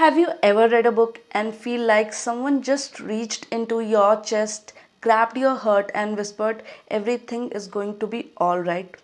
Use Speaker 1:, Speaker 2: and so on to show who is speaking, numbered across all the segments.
Speaker 1: Have you ever read a book and feel like someone just reached into your chest, grabbed your heart, and whispered, everything is going to be alright?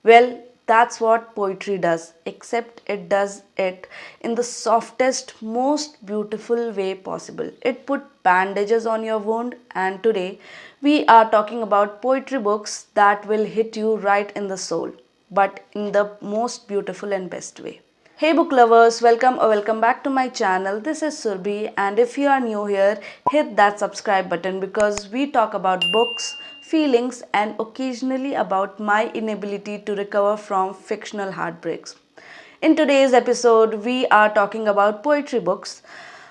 Speaker 1: Well, that's what poetry does, except it does it in the softest, most beautiful way possible. It put bandages on your wound, and today we are talking about poetry books that will hit you right in the soul, but in the most beautiful and best way. Hey book lovers, welcome or welcome back to my channel. This is Surbhi, and if you are new here, hit that subscribe button because we talk about books, feelings, and occasionally about my inability to recover from fictional heartbreaks. In today's episode, we are talking about poetry books,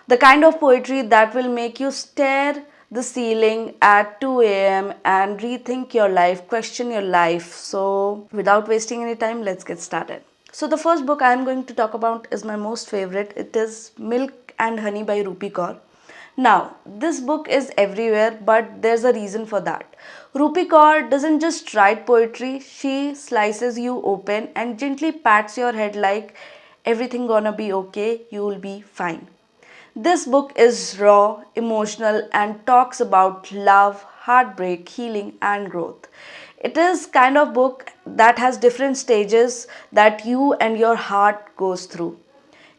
Speaker 1: the kind of poetry that will make you stare the ceiling at 2 a.m. and rethink your life, question your life. So, without wasting any time, let's get started. So, the first book I am going to talk about is my most favorite. It is Milk and Honey by Rupi Kaur. Now, this book is everywhere, but there's a reason for that. Rupi Kaur doesn't just write poetry, she slices you open and gently pats your head like everything gonna be okay, you'll be fine. This book is raw, emotional, and talks about love, heartbreak, healing, and growth. It is kind of book that has different stages that you and your heart goes through.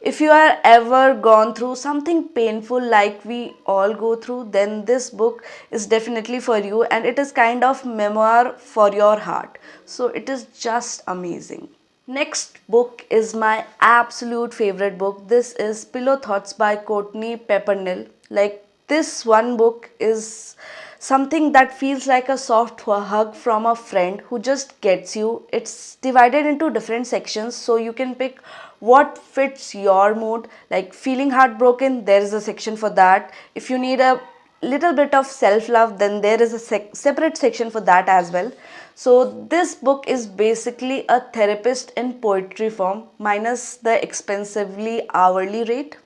Speaker 1: If you are ever gone through something painful like we all go through, then this book is definitely for you, and it is kind of memoir for your heart. So it is just amazing. Next book is my absolute favorite book. This is Pillow Thoughts by Courtney Peppernell. Like, this one book is something that feels like a soft hug from a friend who just gets you. It's divided into different sections so you can pick what fits your mood. Like feeling heartbroken, there is a section for that. If you need a little bit of self love, then there is a separate section for that as well. So this book is basically a therapist in poetry form minus the expensively hourly rate.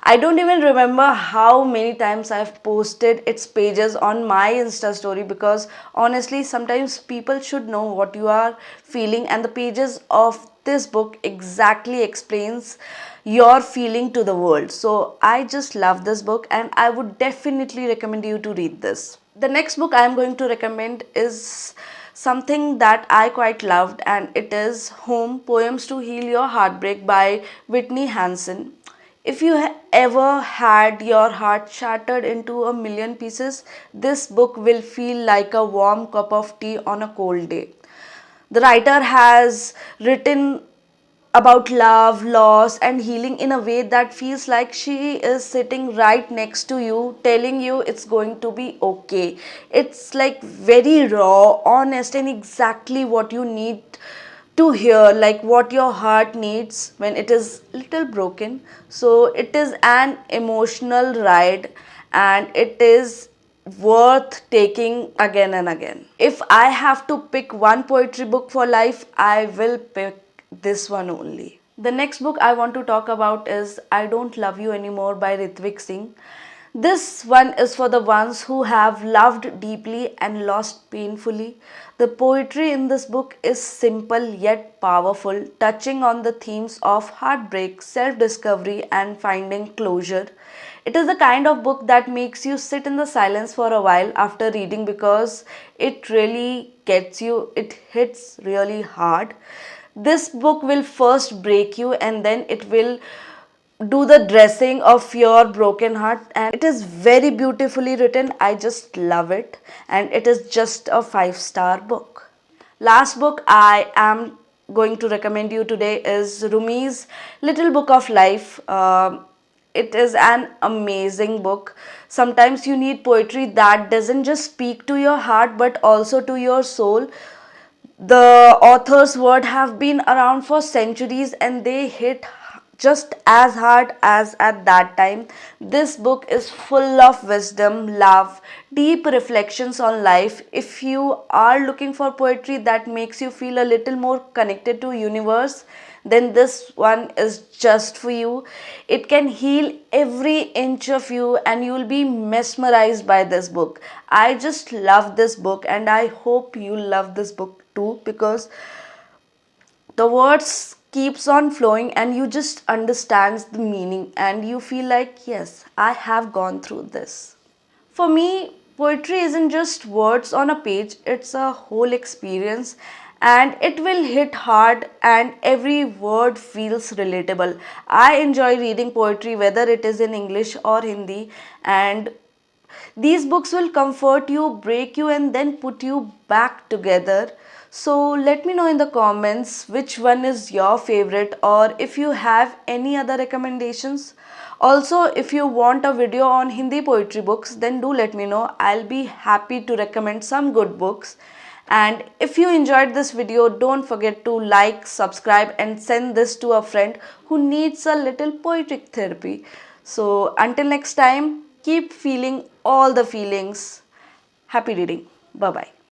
Speaker 1: I don't even remember how many times I've posted its pages on my Insta story, because honestly, sometimes people should know what you are feeling, and the pages of this book exactly explains your feeling to the world. So I just love this book and I would definitely recommend you to read this. The next book I am going to recommend is something that I quite loved, and it is Home Poems to Heal Your Heartbreak by Whitney Hansen. If you ever had your heart shattered into a million pieces, this book will feel like a warm cup of tea on a cold day. The writer has written about love, loss, and healing in a way that feels like she is sitting right next to you, telling you it's going to be okay. It's like very raw, honest, and exactly what you need to hear, like what your heart needs when it is little broken. So it is an emotional ride, and it is worth taking again and again. If I have to pick one poetry book for life, I will pick this one only. The next book I want to talk about is I Don't Love You Anymore by Ritvik Singh. This one is for the ones who have loved deeply and lost painfully. The poetry in this book is simple yet powerful, touching on the themes of heartbreak, self discovery, and finding closure. It is the kind of book that makes you sit in the silence for a while after reading, because it really gets you, it hits really hard. This book will first break you and then it will do the dressing of your broken heart, and it is very beautifully written. I just love it, and it is just a 5-star book. Last book I am going to recommend you today is Rumi's Little Book of Life. It is an amazing book. Sometimes you need poetry that doesn't just speak to your heart but also to your soul. The author's words have been around for centuries and they hit just as hard as at that time. This book is full of wisdom, love, deep reflections on life. If you are looking for poetry that makes you feel a little more connected to universe, then this one is just for you. It can heal every inch of you and you will be mesmerized by this book. I just love this book and I hope you love this book too, because the words keeps on flowing and you just understands the meaning and you feel like, yes, I have gone through this. For me, poetry isn't just words on a page, it's a whole experience and it will hit hard and every word feels relatable. I enjoy reading poetry whether it is in English or Hindi, and these books will comfort you, break you, and then put you back together. So let me know in the comments which one is your favorite or if you have any other recommendations. Also, if you want a video on Hindi poetry books, then do let me know. I'll be happy to recommend some good books. And if you enjoyed this video, don't forget to like, subscribe, and send this to a friend who needs a little poetic therapy. So until next time, keep feeling all the feelings. Happy reading. Bye bye.